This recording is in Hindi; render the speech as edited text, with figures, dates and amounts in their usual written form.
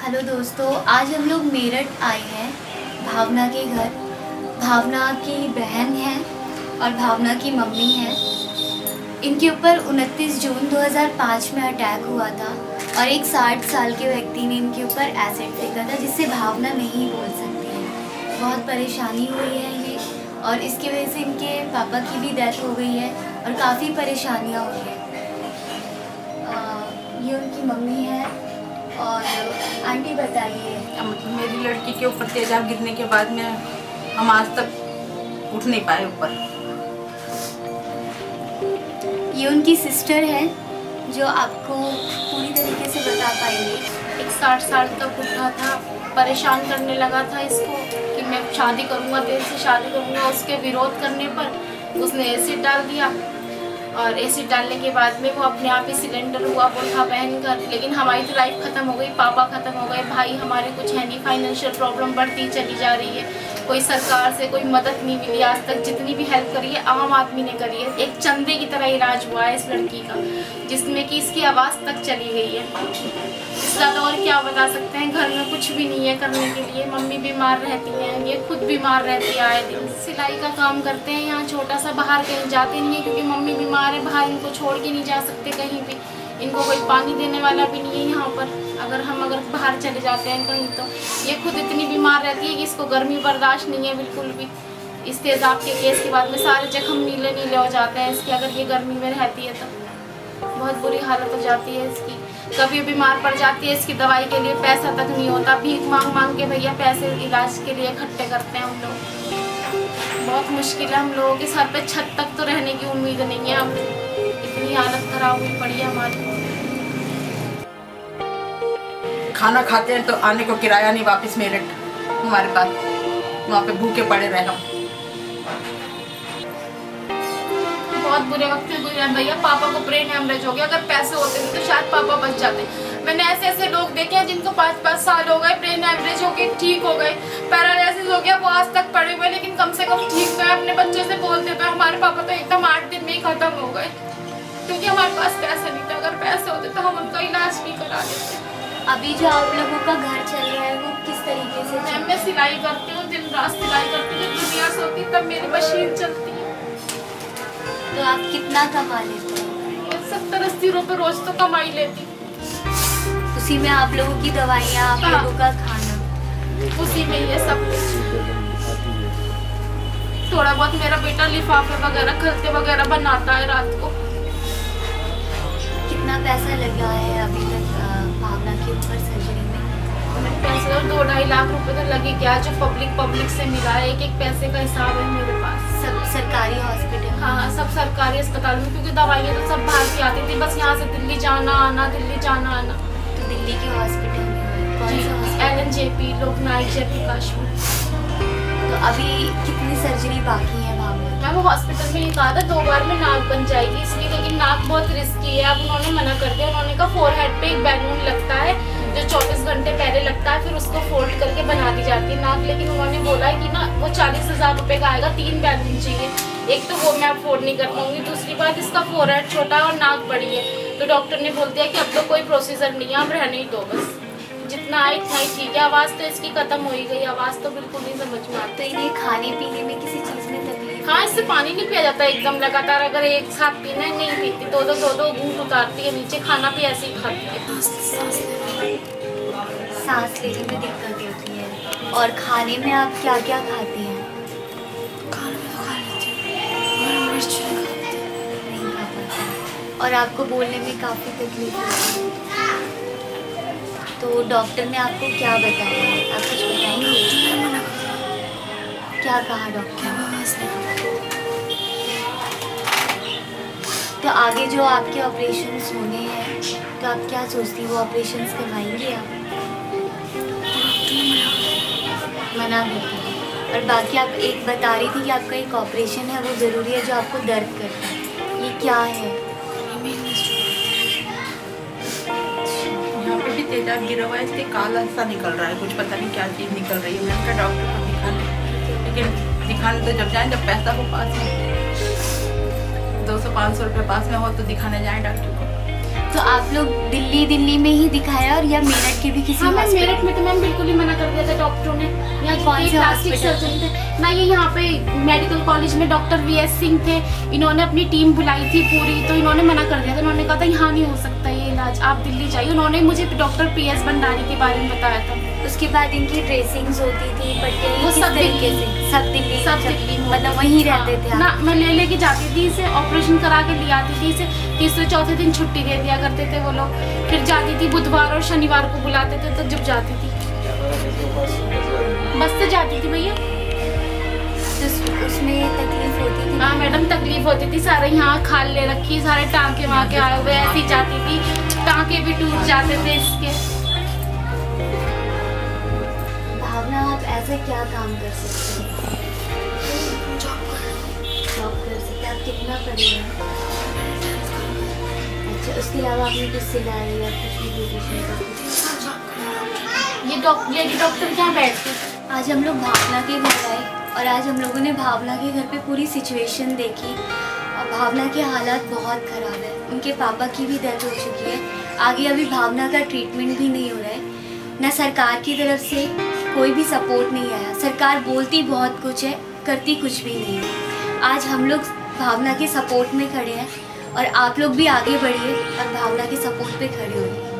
हेलो दोस्तों, आज हम लोग मेरठ आए हैं भावना के घर। भावना की बहन है और भावना की मम्मी है। इनके ऊपर 29 जून 2005 में अटैक हुआ था और एक 60 साल के व्यक्ति ने इनके ऊपर एसिड फेंका था, जिससे भावना नहीं बोल सकती है। बहुत परेशानी हुई है इन्हें और इसकी वजह से इनके पापा की भी डेथ हो गई है और काफ़ी परेशानियाँ हुई हैं। ये उनकी मम्मी है। और आंटी बताइए। मेरी लड़की के ऊपर तेजाब गिरने के बाद में हम आज तक उठ नहीं पाए ऊपर। ये उनकी सिस्टर है जो आपको पूरी तरीके से बता पाएंगे। एक 60 साल का बुढ़ा था, परेशान करने लगा था इसको कि मैं शादी करूंगा, देर से शादी करूंगा। उसके विरोध करने पर उसने एसिड डाल दिया और एसिड डालने के बाद में वो अपने आप ही सिलेंडर हुआ बुर्खा पहनकर। लेकिन हमारी तो लाइफ ख़त्म हो गई, पापा ख़त्म हो गए, भाई हमारे कुछ है नहीं, फाइनेंशियल प्रॉब्लम बढ़ती चली जा रही है। कोई सरकार से कोई मदद नहीं मिली आज तक। जितनी भी हेल्प करी है आम आदमी ने करी है। एक चंदे की तरह इलाज हुआ है इस लड़की का, जिसमें कि इसकी आवाज़ तक चली गई है। इससे ज़्यादा और क्या बता सकते हैं। घर में कुछ भी नहीं है करने के लिए। मम्मी बीमार रहती हैं, ये खुद बीमार रहती है आए दिन। सिलाई का काम करते हैं यहाँ छोटा सा, बाहर कहीं जाते नहीं है क्योंकि मम्मी बीमार है। बाहर इनको छोड़ के नहीं जा सकते कहीं भी। इनको कोई पानी देने वाला भी नहीं है यहाँ पर। अगर बाहर चले जाते हैं कहीं तो ये खुद इतनी बीमार रहती है कि इसको गर्मी बर्दाश्त नहीं है बिल्कुल भी। इस तेज़ाब के केस के बाद में सारे जख्म नीले नीले हो जाते हैं इसके, अगर ये गर्मी में रहती है तो बहुत बुरी हालत हो जाती है इसकी। कभी बीमार पड़ जाती है, इसकी दवाई के लिए पैसा तक नहीं होता। भीख मांग मांग के भैया पैसे इलाज के लिए इकट्ठे करते हैं हम लोग। बहुत मुश्किल है। हम लोगों के सर पे छत तक तो रहने की उम्मीद नहीं है। अब इतनी हालत खराब हुई पड़ी है हमारी। खाना खाते हैं तो आने को किराया नहीं वापस मेरठ हमारे पास, वहाँ पे भूखे पड़े रहे हम। बहुत बुरे वक्त में गुजरा भैया। पापा को ब्रेन हेमरेज हो गया। अगर पैसे होते तो शायद पापा बच जाते। मैंने ऐसे लोग देखे हैं जिनको 5-5 साल हो गए, ब्रेन हेमरेज होके ठीक हो गए, पैरालिसिस हो गया, वो आज तक पड़े हुए, लेकिन कम से कम ठीक तो है। अपने बच्चों से बोलते थे। हमारे पापा तो एकदम 8 दिन में ही खत्म हो गए क्योंकि हमारे पास पैसे नहीं थे। अगर पैसे होते तो हम उनका इलाज भी करा देते। अभी जो आप लोगों का घर चल रहा है वो किस तरीके से? मैं सिलाई करती हूँ, दिन रात सिलाई करती हूँ। जब दुनिया सोती तब मेरी मशीन चलती है। तो आप कितना कमा लेते हैं? 70-80 रुपये रोज तो कमा ही लेती। उसी में आप लोगों की दवाइयाँ, आप लोगों का खाना, उसी में ये सब कुछ। थोड़ा बहुत मेरा बेटा लिफाफे वगैरह खलते वगैरह बनाता है रात को। कितना पैसा लगा है अभी तक भावना के ऊपर सर्जरी में? पैसे 2-2.5 लाख रुपए तो लगे क्या, जो पब्लिक से मिला है। एक पैसे का हिसाब है मेरे पास। सब सरकारी हॉस्पिटल? हाँ, सब सरकारी अस्पताल में, क्योंकि दवाइयाँ तो सब बाहर की आती थी। बस यहाँ से दिल्ली जाना आना, दिल्ली जाना आना। तो दिल्ली के हॉस्पिटल में कौन सा हॉस्पिटल? LNJP लोकनायक जयप्रकाश में। तो अभी कितनी सर्जरी बाकी है भावना? मैं वो हॉस्पिटल में ये कहा था 2 बार में नाक बन जाएगी इसलिए, लेकिन नाक बहुत रिस्की है। अब उन्होंने मना कर दिया। उन्होंने कहा फोरहेड पे एक बैलून लगता है जो 24 घंटे पहले लगता है, फिर उसको फोल्ड करके बना दी जाती है नाक। लेकिन उन्होंने बोला है कि ना वो 40,000 रुपये का आएगा, 3 बैलून चाहिए। एक तो वो मैं अफोर्ड नहीं कर पाऊंगी, दूसरी बात इसका फोरहेड छोटा है और नाक बड़ी है। तो डॉक्टर ने बोल दिया कि अब तो कोई प्रोसीजर नहीं है, अब रहने ही दो बस। जितना आए इतना ही ठीक है। आवाज़ तो इसकी खत्म हो ही गई, आवाज़ तो बिल्कुल नहीं समझ में आती। तो इन्हें खाने पीने में किसी चीज़ में तकलीफ? हाँ, इससे पानी नहीं पिया जाता एकदम लगातार। अगर एक साथ पीना है नहीं पीती, 2-2 घूंट उतारती है नीचे। खाना भी ऐसे ही खाती है। सांस लेने में दिक्कत होती है। और खाने में आप क्या क्या खाती हैं? नहीं खा पाती। और आपको बोलने में काफ़ी तकलीफ होती है। तो डॉक्टर ने आपको क्या बताया? आप कुछ बताएंगे? क्या कहा डॉक्टर ने? तो आगे जो आपके ऑपरेशंस होने हैं तो आप क्या सोचती, वो ऑपरेशंस करवाएंगे आप? मना करती है। और बाकी आप एक बता रही थी कि आपका एक ऑपरेशन है वो ज़रूरी है जो आपको दर्द करता है, ये क्या है? यहाँ पे भी तेजाब गिरा हुआ है, इसके काला सा निकल रहा है, कुछ पता नहीं क्या चीज़ निकल रही है। मैंने कहा डॉक्टर को दिखाने, लेकिन दिखाने तो जब जाएं जब पैसा हो पास में, 200-500 रुपये पास में हो तो दिखाने जाएं डॉक्टर को। तो आप लोग दिल्ली में ही दिखाया और या मेरठ के भी किसी हाँ, हॉस्पिटल? मेरठ में तो मैम बिल्कुल ही मना कर दिया था डॉक्टरों ने। यहाँ कौन से प्लास्टिक सर्जन थे ना, ये यहाँ पे मेडिकल कॉलेज में डॉक्टर VS सिंह थे, इन्होंने अपनी टीम बुलाई थी पूरी, तो इन्होंने मना कर दिया था। इन्होंने कहा था यहाँ नहीं हो सकता ये इलाज, आप दिल्ली जाइए। उन्होंने मुझे डॉक्टर PS भंडारी के बारे में बताया था। उसके बाद इनकी ड्रेसिंग्स होती थी, पट्टे, वो किस सब तरीके दिल्ली, से? सब दिल्ली में मतलब वहीं हाँ, रहते थे आप? ना मैं लेके जाती थी इसे, ऑपरेशन करा के ले आती थी इसे, तीसरे चौथे दिन छुट्टी दे दिया करते थे वो लोग। फिर जाती थी, बुधवार और शनिवार को बुलाते थे तो जब जाती थी बस से जाती थी भैया। तो उसमें तकलीफ होती थी? हाँ मैडम, तकलीफ होती थी। सारे यहाँ खाल ले रखी, सारे टाँके वाँके आए हुए, ऐसी जाती थी, टाँके भी टूट जाते थे इसके। भावना, आप ऐसा क्या काम कर सकते हैं? जॉब कर सकते हैं। आप कितना पढ़े हैं? अच्छा, उसके अलावा आपने कुछ सिलाई या कुछ भी ब्यूटिशियन का कुछ? ये डॉक्टर क्या बैठते? आज हम लोग भावना के घर आए और आज हम लोगों ने भावना के घर पे पूरी सिचुएशन देखी और भावना के हालात बहुत ख़राब है। उनके पापा की भी डेथ हो चुकी है, आगे अभी भावना का ट्रीटमेंट भी नहीं हो रहा है। ना सरकार की तरफ से कोई भी सपोर्ट नहीं आया। सरकार बोलती बहुत कुछ है, करती कुछ भी नहीं है। आज हम लोग भावना के सपोर्ट में खड़े हैं और आप लोग भी आगे बढ़िए और भावना के सपोर्ट पे खड़े होइए।